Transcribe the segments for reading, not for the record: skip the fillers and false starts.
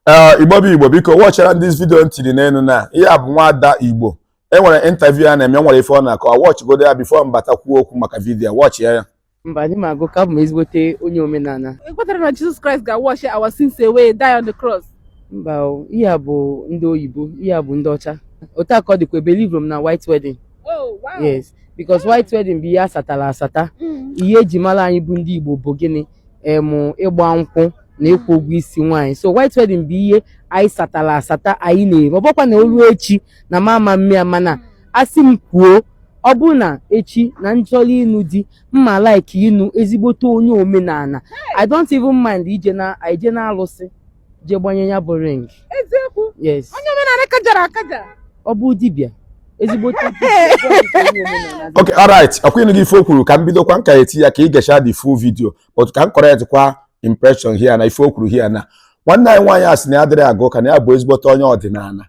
Igbo biko watchara this video ntiri n'enu na ihe a bụ nwada Igbo enwere interview ya na-eme nwere ife ọ na-akọ watch godo ya before mbata kwuo okwu maka video watch ya mba anyị ma go ka bụ ezigbote onye omenala ekwetara na Jesus Christ ga-wash our sins away die on the cross mba ihe bụ ndị oyibo ihe bụ ndị ọcha otu aka ọ dịkwa believe m na white wedding. Oh wow. Yes, because white wedding bụ ihe asatara asata ihe eji mara anyị bụ ndị Igbo bụ gịnị ịgba nkwụ na ịkwụ ụgwọ isi nwaanyị so white wedding bụ ihe anyị satara asata anyị na-eme ọ bụkwa na olu echi na mama mmịa mana asị m kwuo ọ bụ na echi na nchọrọ ịnụ di mma like ịnụ ezigbote onye omenala I don't even mind ije na alụsị je gbanye ya bụ ring. Eziokwu? Yes. Onye omenala kajara akaja. Ọ bụ dibịa ezigbote okay alright ọkwụnụ gị ife o kwuru ka m bidokwa nka eti ya ka ị gecha the full video but ka m correct kwa impression here na ife o kwuru here na nwanne anyị nwaanyị asị na ya dịrị agụ ka na ya bụ ezigbote onye ọdịnala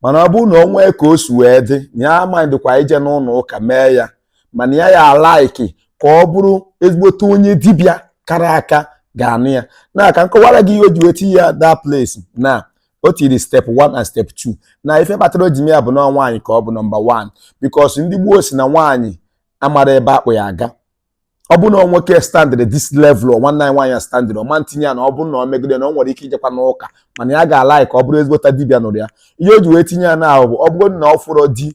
mana ọ bụrụ na o nwee ka o si wee dị na ya mindịkwa ije n'ụlọ ụka mee ya mana ya alaiki ka ọ bụrụ ezigbote onye dibịa kara aka ga-anụ ya na ka nkọwara gị ihe o ji weti ya that place na o tiri step 1 and step 2 na ife kpatara o ji mee ya bụ na nwaanyị ka ọ bụ number 1 because ndị gboo si na nwaanyị amara ebe akpụ ya aga ọ bụ na o nwoke standard this level nwanne anyị nwaanyị standard ọ ma ntinye ya na ọ bụ na o megide na o nwere ike ijekwa n'ụka mana ya ga-ala ka ọ bụrụ ezigbota dibịa nụrụ ya ihe o ji wee tinye ya na ahụ bụ ọ bụrụ na ọ fụrụ di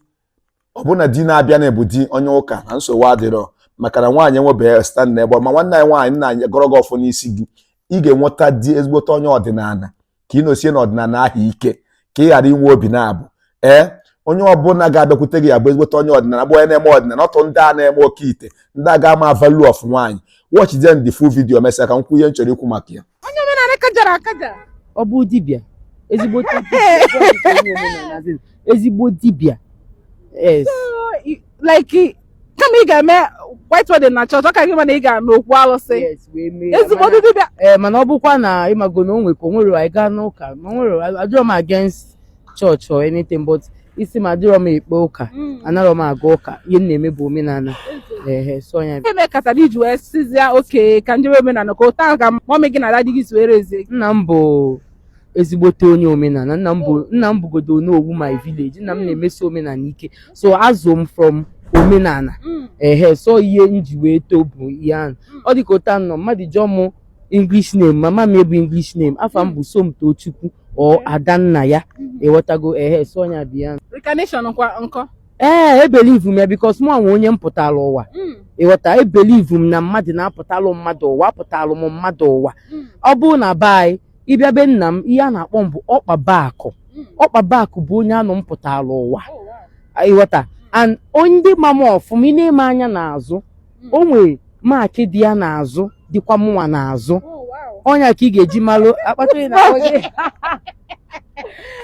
ọ bụ na di na-abịa na-ebu di onye ụka na nsogbu adịrọ maka na nwaanyị enwebeghị standard ebe ma nwanne anyị nwaanyị nna anyị gọrọ gị ọfụ n'isi gị ị ga-enweta di ezigbote onye ọdịnala ka ị nosie n'ọdịnala ahụ ike ka ị ghara inwe obi na-abụ onye ọbụla ga-abịakwute gị ya bụ ezigbote onye ọdịnala bụ onye na-eme ọdịnala ọtụ ndị a na-eme oke ite ndị a ga-ama value of nwaanyị watch them the full video mesịa ka m kwuo ihe m chọrọ ikwu maka ya onye omenala kajara akaja ọ bụ dibịa ezigbote ezigbo dibịa. Yes. Like kama ị ga-eme white wedding na church ọ ka gị mana ị ga n'okwu alụsị ezigbo dibịa mana ọ bụkwa na ịmago na o nwere anyị gaa n'ụka ma nwere adịrọ m against church or anything but isi ma adịrọ m ekpe ụka anarọ m aga ụka ihe m na-eme bụ omenala so ya eme katara iji wee sizia oke ka ndị omenala ka ụta ka mọmị gị na dadi gị were eze nna m bụ ezigbote onye omenala nna m bụgodo n'owu my village nna m na-emesi omenala ike so azụ m from omenala so ihe nji wee too bụ ihe ahụ ọ dị ka ụta nọ mmadụ jụọ m English name mama m bụ English name afa m bụ Somtochukwu ọ Adanna ya ewetago so onye abịa reincarnation nkọ ebelieve m ya because mụ anwe onye mpụtara ụwa ịghọta ebelieve m na mmadụ na-apụtalụ mmadụ ụwa apụtalụ m mmadụ ụwa ọ bụrụ na be anyị ịbịa be nna m ihe a na-akpọ m bụ ọkpabakụ bụ onye anụ mpụtara ụwa ịghọta and ndị mama ọfụma ị na-eme anya n'azụ o nwere maakị dị ya n'azụ dịkwa mụnwa n'azụ ọnya ka ị ga-eji malụ akpata na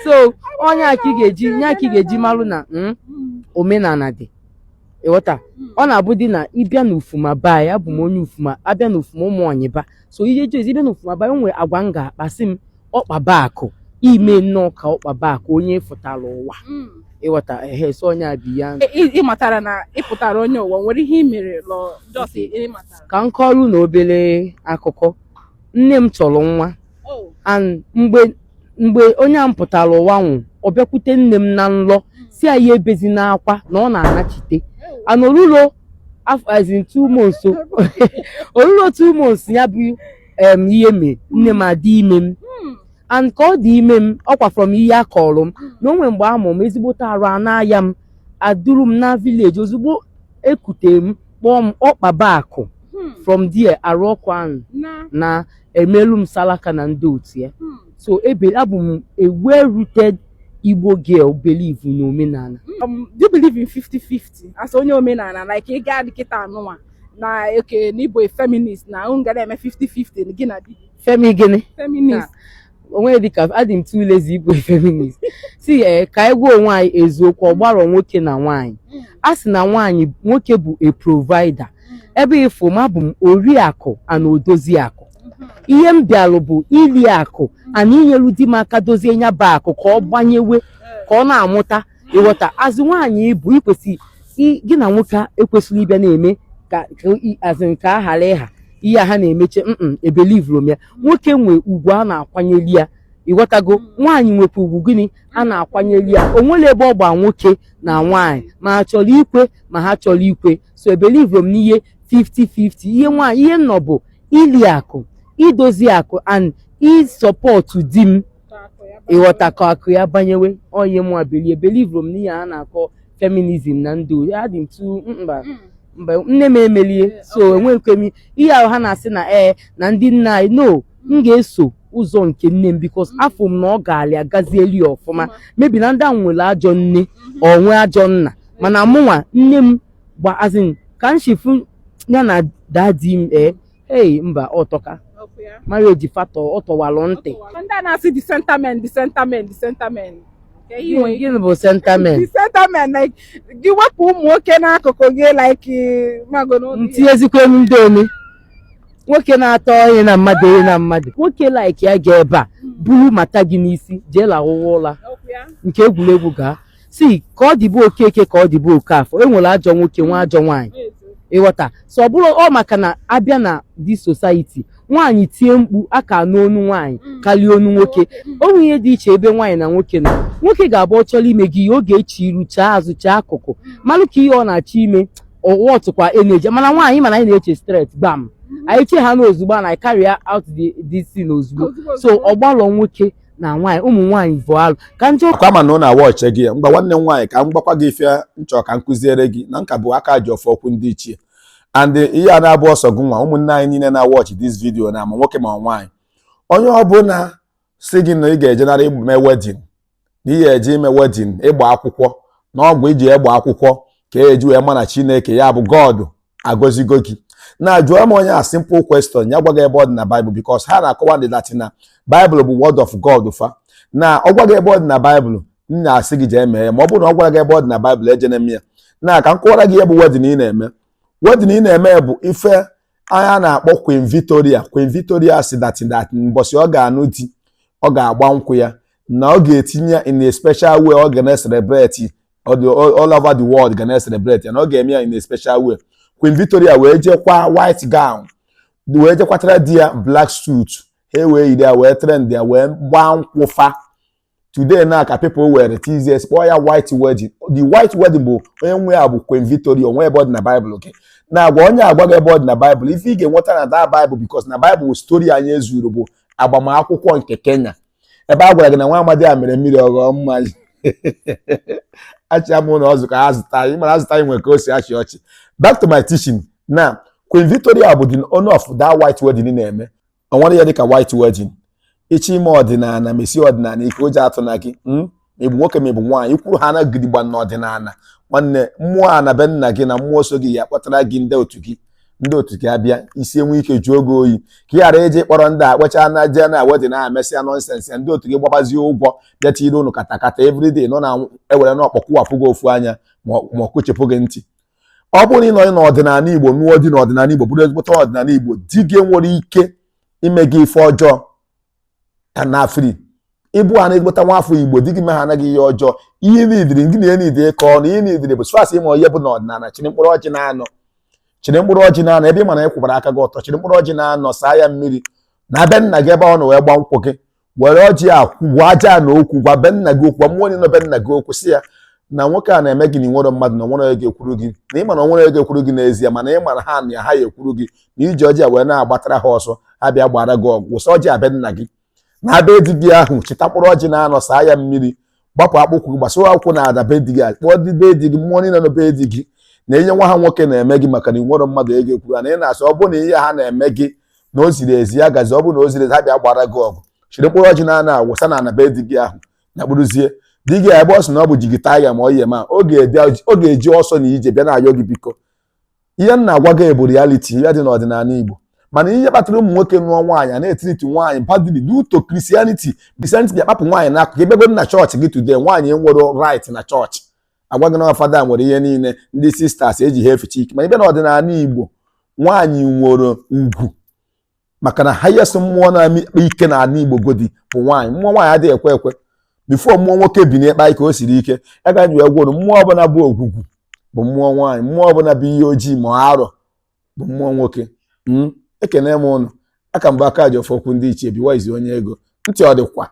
so ọnya ka ị ga-eji malụ na omenala dị ịghọta ọ na-abụ dị na ịbịa n'ufuma baa ya bụ m onye ufuma abịa n'ufuma ụmụ ọnyịba so ihe jezi ịbịa n'ufuma baa o nwere agwa m ga-akpasị m ọkpabakụ ime nnọọ ka ọkpabakụ onye fụtara ụwa ịghọta so onye abịa ị matara na ịpụtara onye ụwa nwere ihe ị mere ka m kọọrọ na obere akụkọ nne m chọrọ nwa and mgbe onye a m pụtara ụwa nwụ ọ bịakwute nne m na nlọ si anyị ebezi n'akwa na ọ na-anachite and orulo as in 2 months orulo 2 months ya bụ ihe mee nne m adị ime m and ka ọ dị ime m ọkwa from ihe a kọrọ m na onwe mgbe amụ m ezigbote arụ anaya m aduru m na village ozugbo ekute m kpọọ m ọkpabakụ from there arụ ọkụ ahụ na emelu m salaka na ndị otu ya so abụ m a well-rooted Igbo girl believe in omenala. Do you believe in 50-50 as onye omenala like ị ga dịkịta anụnwa na oke n'Igbo feminist na unu ga na-eme 50-50 gị na di feminist onwe dịka adị m too lazy Igbo feminist si ka anyị gwa onwe anyị eziokwu ọgbara nwoke na nwaanyị a sị na nwoke bụ a provider ebe ifo ma bụ m oriakụ ana odozi akụ ihe m bịalụ bụ ili akụ ana inyelu di m aka dozie nya bụ akụ ka ọ gbanyewe ka ọ na-amụta ịghọta azụ nwaanyị bụ ikwesị gị na nwoke ekwesịrị ịbịa na-eme ka azụ ka a ghara ịha ihe ha na-emeche ebelivrom ya nwoke nwe ugwu a na-akwanyeli ya ịghọtago nwaanyị nwekwa ugwu gịnị a na-akwanyere ya, o nwere ebe ọ gba nwoke na nwaanyị ma ha chọrọ ikwe ma ha chọrọ ikwe. So ebelive m n'ihe 50-50. ihe nwaanyị ihe nọ bụ ili akụ, idozi akụ and ịsọpọtụ di m ịghọta ka akụ ya banyewe onye mụ believe m n'ihe a na-akọ feminism na ndị adị m tu mba nne m emelie. So enwekwe m ihe ahụ ha na-asị na na ndị nna anyị no, m ga-eso ụzọ nke nne m because afọ m na ọ ga-alị agazieli ọfụma. mebi na ndị ahụ nwere ajọ nne onwe ajọ nna, mana mụnwa nne m gba azin ka m shifu ya na dadi m mba ọtọka marriage factor ọtọwalụ ntị. ndị a na-asị the sentiment gịnị bụ sentiment? the sentiment like gị wepụ ụmụ nwoke n'akụkụ gị like ntinyezikwe ndị ome nwoke na-atọ onye na mmadụ onye na mmadụ nwoke like ya ga ebe a buru mata gị n'isi jee lahụwa ụla nke egwuregwu gaa si ka ọ dịbụ okeke ka ọ dịbụ okafọ. enwere ajọ nwoke nwa ajọ nwaanyị ịghọta. so ọ bụrụ ọ maka na abịa na di society nwaanyị tie mkpu aka n'onu nwaanyị karịa onu nwoke. o nwere ihe dị iche ebe nwaanyị na nwoke nọ. nwoke ga-abụ ọ chọrọ ime gị oge echi iru chaa azụ chaa akụkụ malụ ka ihe ọ na-achọ ime ọwa ọtụkwa eneji, mana nwaanyị mana anyị na-eche straight gbam anyị che ha n'ozugbo na carry out the scene ozugbo. so ọgbalọ nwoke na nwaanyị ụmụ nwaanyị bụ alụ ka njọ kwa ma na ọ na-awọchi gị mgbe nwanne m nwaanyị ka m gbakwa gị ife nchọ ka m kụziere gị na nka bụ aka ji ọfọ okwu ndị ichie and ihe a na-abụ ọsọ gụ nwa ụmụnne anyị niile na-awọchi this video na ma nwoke ma nwaanyị onye ọbụla si gị na ị ga-ejenara ime wedin na ihe eje ime wedin ịgba akwụkwọ na ọgwụ iji egba akwụkwọ ka eji wee mana Chineke ya bụ God agọzigo gị na-ajụọ m onye a simple question ya gwaga ebe ọ dị na Bible because ha na-akọwa ndị Latin na Bible bụ word of God fa na ọ gwaga ebe ọ dị na Bible nna asị gị jee mee ma ọ bụrụ na ọ gwara gị ebe ọ dị na Bible ejene m ya na ka m kọwara gị ihe bụ wedin ị na-eme. wedin ị na-eme bụ ife anya na-akpọ Queen Victoria si that mbọsị ọ ga-anụ di ọ ga-agba nkwụ ya na ọ ga-etinye ya in a special way ọ ga na-celebrate all over the world ga na-celebrate ya na ọ ga-eme ya in a special way. Queen Victoria wee jekwa white gown wee jekwatara di ya black suit he wee yiri ya wee trend ya wee gbaa nkwụ fa. Today na ka people were teasers kpọọ ya white wedding. The white wedding bụ onye nwe ya bụ Queen Victoria onwe ebe ọ dị na Bible okay. na agwa onye agwaghị ebe ọ dị na Bible ife ị ga-enweta na that Bible because na Bible bụ story anyị ezuru bụ agbamakwụkwọ nke Kenya ebe a gwara gị na nwa amadi a mere mmiri ọghọọ mmanya achị amụ na ọzụ ka ha zụta ị mara azụta nwe ka o si achị ọchị. Back to my teaching na Queen Victoria bụ the owner of that white wedding na-eme ọ nwere ya dịka white wedding ichi ime ọdịnala mesi ọdịnala ike o ji atụ na gị ma ịbụ nwoke ma ịbụ nwaanyị ikwuru ha na gidigba n'ọdịnala nwanne mmụọ a na be nna gị na mmụọ so gị ya kpọtara gị ndị otu gị abịa isi enwe ike jụọ oge oyi ka ị ghara eji kpọrọ ndị akpọcha na je na wedin a mesịa nọnsensị ya ndị otu gị gbabazie ụgwọ bịa tiri unu katakata everyday nọ na ewere na ọkpọkwụwapụ gị ofu anya ma ọ kụchepụ gị ntị. ọ bụrụ na ị nọ n'ọdịnala Igbo nụọ dị n'ọdịnala Igbo bụrụ ezigbote ọdịnala Igbo di gị nwere ike ime gị ife ọjọọ na free ịbụ ha na-egbota nwa afọ Igbo di gị mee ha anaghị ihe ọjọọ ihe niidiri gị na niile ka ọ na ihe niidiri bụ sfas ịma ihe bụ n'ọdịnala chịrị mkpụrụ ọjị na-anọ ebe ị ma na ịkwụbara aka gị ọtọ chịrị mkpụrụ ọjị na-anọ saa ya mmiri na be nna gị ebe ọ nọ wee gba nkwụ gị were ọjị a kwụgwa aja na okwu gwa be nna gị okwu gwa mmụọ niile be nna gị okwu si ya na nwoke a na-eme gị na nwere mmadụ na nwere ego ekwuru gị na ị ma na nwere ego ekwuru gị n'ezie mana ị mara ha na ha ya ekwuru gị na iji ọjị a wee na-agbatara ha ọsọ ha bịa gbara gị ọgwụ wụsa ọjị a be nna gị na be di gị ahụ chịta mkpụrụ ọjị na-anọ saa ya mmiri gbapụ akpụkwụ gị gbasara akwụkwọ na ada be di gị kpọọ dị be di gị mmụọ niile nọ be di gị na ihe nwa ha nwoke na-eme gị maka na ị nwere mmadụ ego ekwuru na ị na-asị ọ bụrụ na ihe ha na-eme gị na o ziri ezi ya gazi ọ bụrụ na o ziri ezi ha bịa gbara gị ọgụ chịrị mkpụrụ ọjị na-anọ awụsa na ana be di gị ahụ na kpụrụzie di gị ebe ọ sị na ọ bụ jigita ya ma ọ ihe ma ọ ga-eji ọsọ na ije bịa na-ayọ gị biko. ihe m na-agwa gị bụ reality ihe dị n'ọdịnala Igbo mana ihe kpatara ụmụ nwoke nụọ nwaanyị a na-etiriti nwaanyị badly due to Christianity ga-akpapụ nwaanyị n'akụkụ ebego na chọọchị gị today nwaanyị nwere right na chọọchị agwa gị na fada nwere ihe niile ndị sisters eji ha eficha ike mana ibe n'ọdịnala Igbo nwaanyị nwere ugwu maka na highest mmụọ na-amịkpa ike n'ala Igbo godi bụ nwaanyị. Mmụọ nwaanyị adịghị ekwe bifo mmụọ nwoke bi n'ịkpa ike o siri ike agaghị wee gwụrụ mmụọ ọbụla bụ ogwugwu bụ mmụọ nwaanyị mmụọ ọbụla bụ ihe ojii ma arọ bụ mmụọ nwoke. Ekene m ụnụ aka mbụ aka ji ọfọ okwu ndị ichie biwa izi onye ego ntị ọ dịkwa